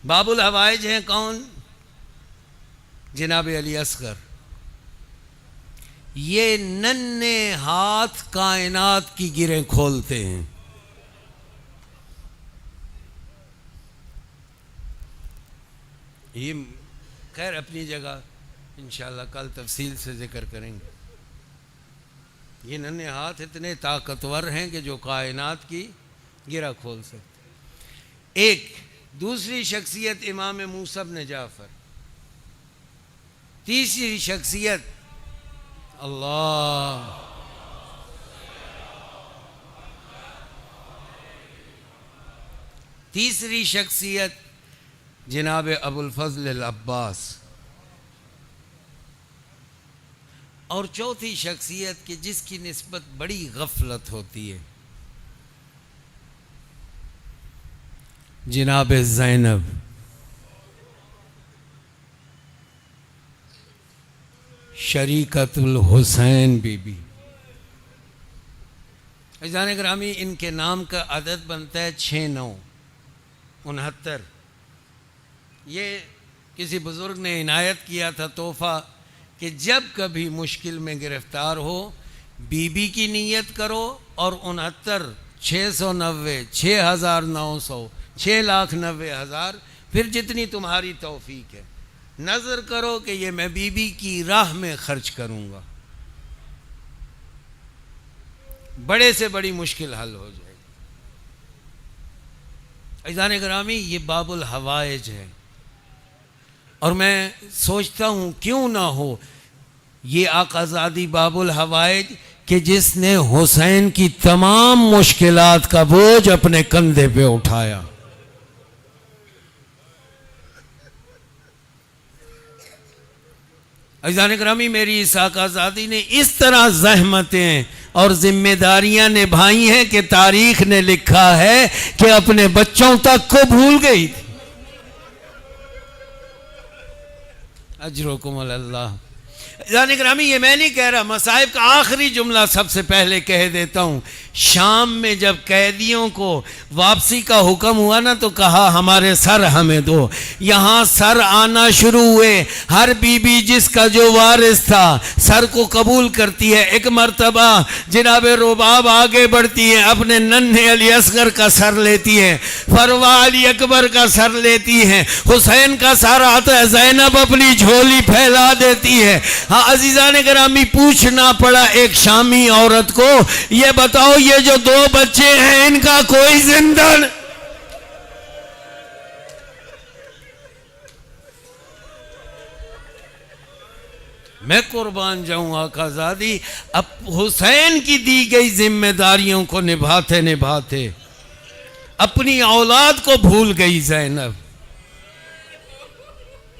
बाबुल हवाइज हैं कौन? जनाब अली असगर। ये नन्हे हाथ कायनात की गिरें खोलते हैं। ये खैर अपनी जगह इंशाल्लाह कल तफसील से जिक्र करेंगे। ये नन्हे हाथ इतने ताकतवर हैं कि जो कायनात की गिरा खोल सकते। एक दूसरी शख्सियत इमाम मूसा इब्न जाफर। तीसरी शख्सियत अल्लाह, तीसरी शख्सियत जनाब अबुल फजल अल अब्बास। और चौथी शख्सियत कि जिसकी निस्बत बड़ी गफलत होती है, जनाब ज़ैनब। शरीकतुल हुसैन बीबी। अज़ीज़ान ग्रामी, इनके नाम का अदद बनता है 6969। ये किसी बुज़ुर्ग ने इनायत किया था तोहफ़ा कि जब कभी मुश्किल में गिरफ़्तार हो, बीबी की नीयत करो और 69 690 6900 6,90,000 फिर जितनी तुम्हारी तौफीक है नज़र करो कि ये मैं बीबी की राह में खर्च करूँगा, बड़े से बड़ी मुश्किल हल हो जाएगी। अज़ीज़ान ग्रामी, ये बाबुल हवाइज है। और मैं सोचता हूँ क्यों ना हो ये आकाज़ादी बाबुल हवाइज कि जिसने हुसैन की तमाम मुश्किलात का बोझ अपने कंधे पे उठाया। अज़ीज़ान ग्रामी, मेरी इस आकाज़ादी ने इस तरह ज़हमतें और जिम्मेदारियां निभाई हैं कि तारीख ने लिखा है कि अपने बच्चों तक को भूल गई थी। अजरुकुम अल्लाह। जाने ग्रामी, ये मैं नहीं कह रहा, मसाइब का आखिरी जुमला सबसे पहले कह देता हूँ। शाम में जब कैदियों को वापसी का हुक्म हुआ ना, तो कहा हमारे सर हमें दो। यहाँ सर आना शुरू हुए। हर बीबी जिसका जो वारिस था सर को कबूल करती है। एक मर्तबा जनाब रुबाब आगे बढ़ती है, अपने नन्हे अली असगर का सर लेती है, फरवा अली अकबर का सर लेती है, हुसैन का सर आता है, ज़ैनब अपनी झोली फैला देती है। हाँ अजीज़ान ग्रामी, पूछना पड़ा एक शामी औरत को, ये बताओ ये जो 2 बच्चे हैं इनका कोई जिंदा नहीं? मैं कुर्बान जाऊं आकाज़ादी, अब हुसैन की दी गई जिम्मेदारियों को निभाते निभाते अपनी औलाद को भूल गई ज़ैनब।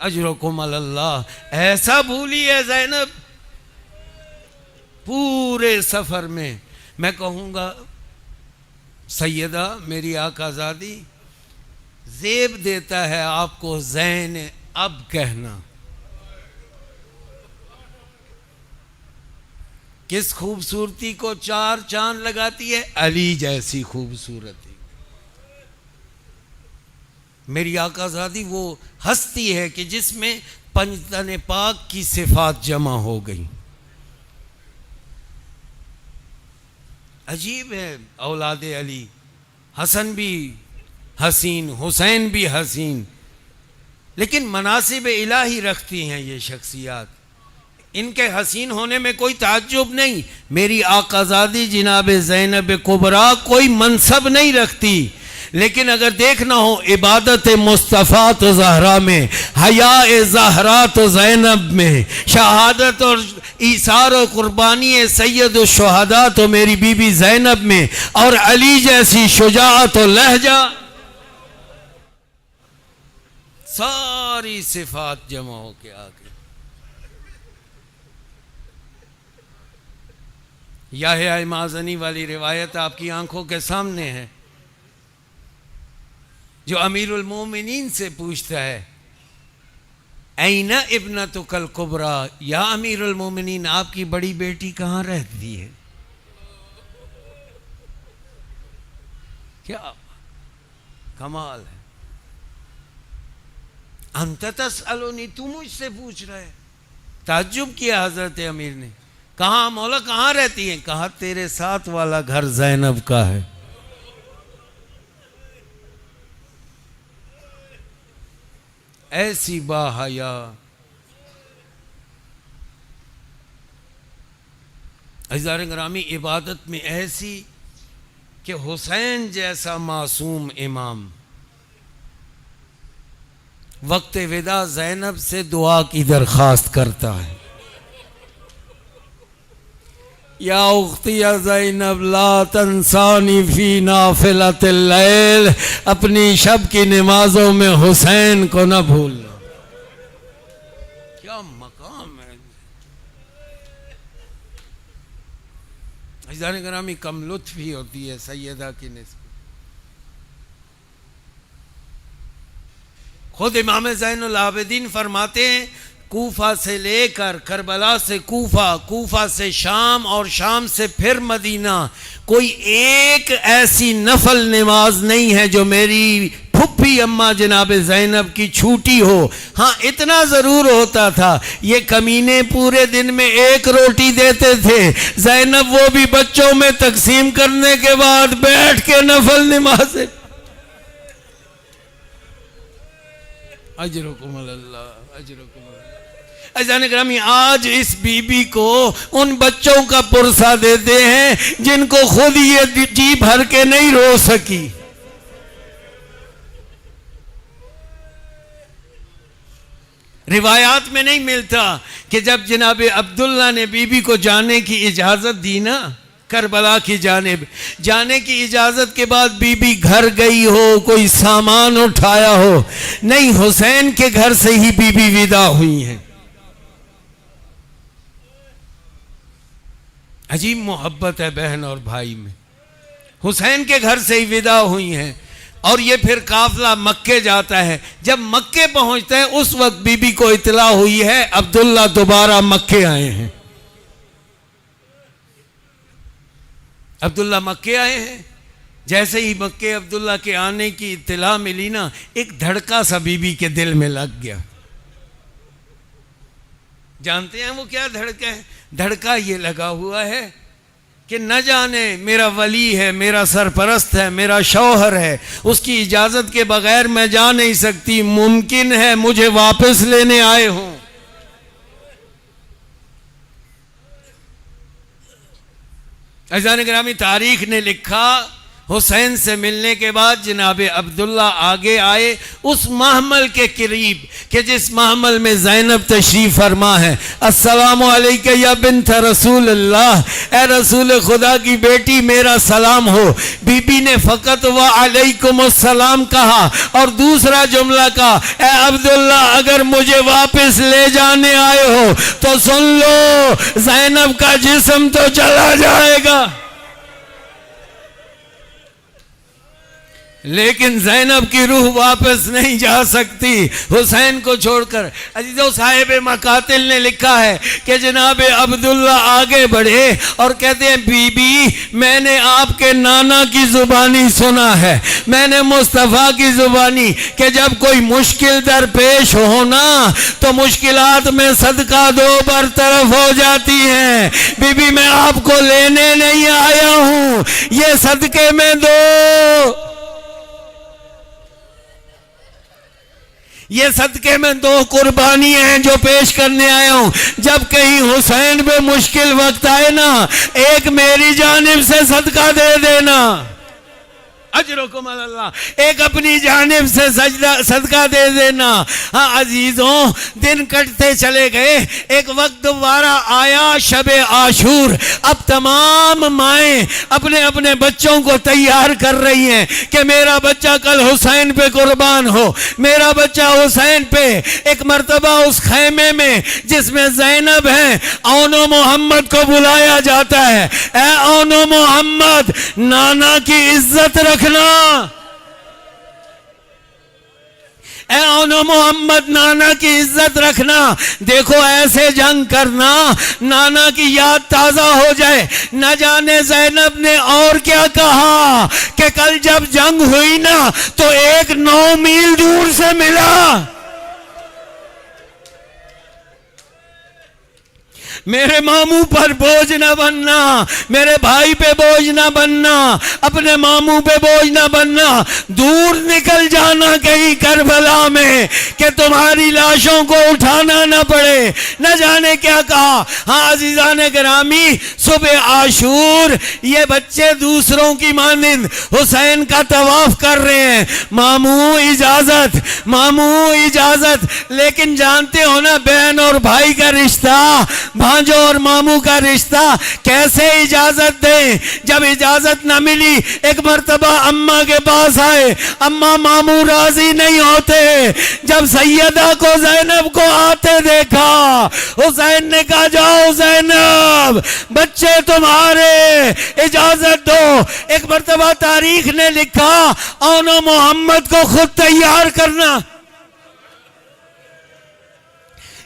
अजरुकुम अल्लाह। ऐसा भूली है ज़ैनब, पूरे सफ़र में मैं कहूँगा सैयदा मेरी आकाज़ादी ज़ेब देता है आपको ज़ैन अब कहना। किस खूबसूरती को 4 चांद लगाती है? अली जैसी खूबसूरती। मेरी आकाज़ादी वो हस्ती है कि जिसमें पंजतन पाक की सिफात जमा हो गई। अजीब है औलाद अली। हसन भी हसीन, हुसैन भी हसीन, लेकिन मनासिब इलाही रखती हैं ये शख्सियात। इनके हसीन होने में कोई ताज्जुब नहीं। मेरी आकाज़ादी जनाब ज़ैनब कुबरा कोई मनसब नहीं रखती, लेकिन अगर देखना हो इबादत मुस्तफ़ा तो ज़हरा में, हया ज़हरा तो ज़ैनब में, शहादत और ईसार और कुर्बानी सैयद शुहदा तो मेरी बीबी ज़ैनब में, और अली जैसी शुजाअत और लहजा, सारी सिफात जमा हो के आ गई। याह्या माज़नी वाली रिवायत आपकी आंखों के सामने है, जो अमीरुल मोमिनीन से पूछता है, ऐना इब्नतुकल कुबरा, या अमीरुल मोमिनीन आपकी बड़ी बेटी कहाँ रहती है? क्या कमाल है। अंततसअलुनी, तू मुझसे पूछ रहा है। ताज्जुब किया हजरत अमीर ने, कहा मौला कहाँ रहती है? कहा तेरे साथ वाला घर ज़ैनब का है। ऐसी बाहया। अज़ीज़ान ग्रामी, इबादत में ऐसी कि हुसैन जैसा मासूम इमाम वक्त विदा ज़ैनब से दुआ की दरख्वास्त करता है, या उख्ती या ज़ैनब ला तंसानी फी नाफिलतिल लैल, अपनी शब की नमाजों में हुसैन को न भूलना। क्या मकाम है। अज़ीज़ान ग्रामी, कम लुत्फ़ी होती है सैयदा की निस्बत। खुद इमाम ज़ैनुल आबिदीन फरमाते हैं, कूफा से लेकर करबला से कूफा, कूफा से शाम और शाम से फिर मदीना, कोई एक ऐसी नफल नमाज नहीं है जो मेरी फुप्पी अम्मा जनाब ज़ैनब की छूटी हो। हाँ, इतना ज़रूर होता था, ये कमीने पूरे दिन में एक रोटी देते थे, ज़ैनब वो भी बच्चों में तकसीम करने के बाद बैठ के नफल नमाज। अजरुकुम अल्लाह, अजरुकुम अल्लाह। अज़ीज़ान ग्रामी, आज इस बीबी को उन बच्चों का पुरसा देते हैं जिनको खुद ये जी भर के नहीं रो सकी। रिवायात में नहीं मिलता कि जब जनाब अब्दुल्ला ने बीबी को जाने की इजाज़त दी ना, करबला की जानिब जाने की इजाज़त के बाद बीबी घर गई हो, कोई सामान उठाया हो, नहीं, हुसैन के घर से ही बीबी विदा हुई हैं। अजीब मोहब्बत है बहन और भाई में। हुसैन के घर से ही विदा हुई हैं और ये फिर काफिला मक्के जाता है। जब मक्के पहुंचता है उस वक्त बीबी को इतला हुई है अब्दुल्ला दोबारा मक्के आए हैं। अब्दुल्ला मक्के आए हैं। जैसे ही मक्के अब्दुल्ला के आने की इत्तला मिली ना, एक धड़का सा बीबी के दिल में लग गया। जानते हैं वो क्या धड़का है? धड़का ये लगा हुआ है कि न जाने मेरा वली है, मेरा सरपरस्त है, मेरा शौहर है, उसकी इजाज़त के बगैर मैं जा नहीं सकती, मुमकिन है मुझे वापस लेने आए हों। अज़ीज़ान गिरामी, तारीख ने लिखा, हुसैन से मिलने के बाद जनाब अब्दुल्ला आगे आए उस महमल के करीब कि जिस महमल में ज़ैनब तशरीफ़ फरमा है। अस्सलामु अलैका या बिन्त रसूलल्लाह, ए रसूल खुदा की बेटी मेरा सलाम हो। बीबी ने फ़कत व अलैकुमुस्सलाम कहा और दूसरा जुमला कहा, ए अब्दुल्ला अगर मुझे वापस ले जाने आए हो तो सुन लो, ज़ैनब का जिस्म तो चला जाएगा लेकिन ज़ैनब की रूह वापस नहीं जा सकती हुसैन को छोड़कर। अजीज़ों, साहिब मकातिल ने लिखा है कि जनाब अब्दुल्ला आगे बढ़े और कहते हैं, बीबी मैंने आपके नाना की ज़ुबानी सुना है, मैंने मुस्तफ़ा की ज़ुबानी कि जब कोई मुश्किल दरपेश हो ना तो मुश्किलात में सदका दो बरतरफ हो जाती हैं। बीबी मैं आपको लेने नहीं आया हूँ, ये सदके में दो, ये सदके में दो कुर्बानी हैं जो पेश करने आया हूं। जब कहीं हुसैन पे मुश्किल वक्त आए ना, एक मेरी जानिब से सदका दे देना, अजरुकुम अल्लाह, एक अपनी जानिब से सदका दे देना। हाँ अजीजों, दिन कटते चले गए, एक वक्त दोबारा आया शबे आशूर। अब तमाम माएँ अपने अपने बच्चों को तैयार कर रही हैं कि मेरा बच्चा कल हुसैन पे कुर्बान हो, मेरा बच्चा हुसैन पे। एक मर्तबा उस खैमे में जिसमें ज़ैनब है, औनो मोहम्मद को बुलाया जाता है। ए औनो मोहम्मद, नाना की इज्जत रखना, ए औनो मोहम्मद, नाना की इज्जत रखना। देखो ऐसे जंग करना नाना की याद ताजा हो जाए। न जाने ज़ैनब ने और क्या कहा कि कल जब जंग हुई ना तो एक 9 मील दूर से मिला, मेरे मामू पर बोझ न बनना, मेरे भाई पे बोझ न बनना, अपने मामू पे बोझ न बनना, दूर निकल जाना कहीं करबला में कि तुम्हारी लाशों को उठाना न पड़े। न जाने क्या कहा। हाँ अजीजान गिरामी, सुबह आशूर ये बच्चे दूसरों की मानिंद हुसैन का तवाफ कर रहे हैं। मामू इजाजत, मामू इजाजत। लेकिन जानते हो ना बहन और भाई का रिश्ता, भांजो और मामू का रिश्ता कैसे इजाजत दें। जब इजाजत ना मिली एक मर्तबा अम्मा के पास आए, अम्मा मामू राजी नहीं होते। जब सैयदा को ज़ैनब को आते देखा, हुसैन ने कहा जाओ ज़ैनब बच्चे तुम्हारे, इजाजत दो। एक मर्तबा तारीख ने लिखा औनो मोहम्मद को खुद तैयार करना,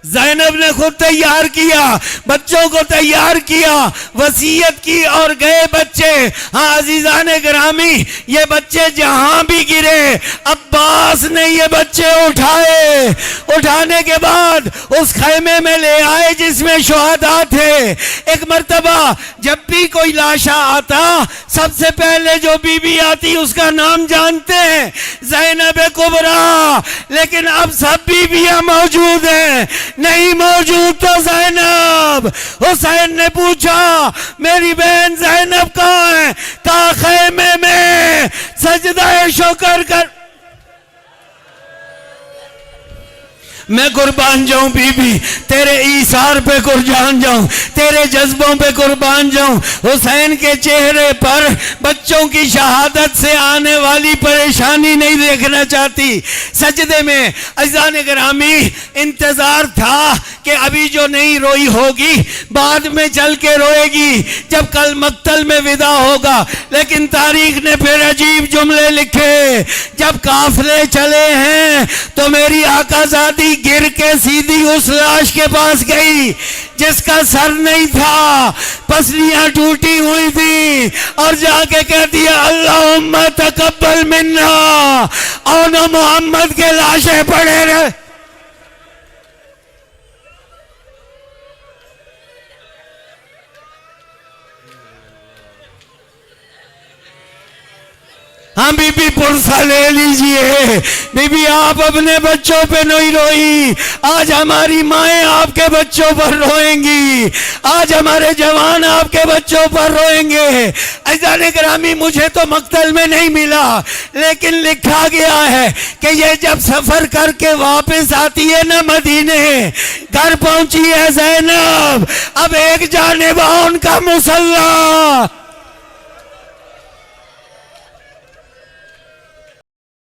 ज़ैनब ने खुद तैयार किया, बच्चों को तैयार किया, वसीयत की और गए बच्चे। हाँ अजीजान गिरामी, ये बच्चे जहां भी गिरे अब्बास ने ये बच्चे उठाए। उठाने के बाद उस खैमे में ले आए जिसमें शुहदा थे। एक मर्तबा जब भी कोई लाशा आता सबसे पहले जो बीबी आती उसका नाम जानते हैं, ज़ैनब कुबरा। लेकिन अब सब बीबियां मौजूद हैं, नहीं मौजूद तो ज़ैनब। हुसैन ने पूछा मेरी बहन ज़ैनब कहाँ है? कहा खैमे में सजदा शुक्र कर। मैं कुर्बान जाऊं बीबी, तेरे ईसार पे कुर्बान जाऊं, तेरे जज्बों पे कुर्बान जाऊं। हुसैन के चेहरे पर बच्चों की शहादत से आने वाली परेशानी नहीं देखना चाहती। सजदे में अज़ान गिरामी इंतजार था कि अभी जो नहीं रोई होगी बाद में चल के रोएगी जब कल मक्तल में विदा होगा। लेकिन तारीख ने फिर अजीब जुमले लिखे, जब काफिले चले हैं तो मेरी आकाज़ादी गिर के सीधी उस लाश के पास गई जिसका सर नहीं था, पसलियां टूटी हुई थी, और जाके कह दिया अल्लाहुम्मा तकब्बल मिन्ना। और न मोहम्मद के लाशें पड़े रहे। हाँ बीबी पुरसा ले लीजिए। बीबी आप अपने बच्चों पे नहीं रोई, आज हमारी माएँ आपके बच्चों पर रोएंगी, आज हमारे जवान आपके बच्चों पर रोएंगे। अज़ान गिरामी मुझे तो मक्तल में नहीं मिला, लेकिन लिखा गया है कि ये जब सफर करके वापस आती है ना मदीने, घर पहुंची है ज़ैनब, अब एक जानिब उनका मुसल्ला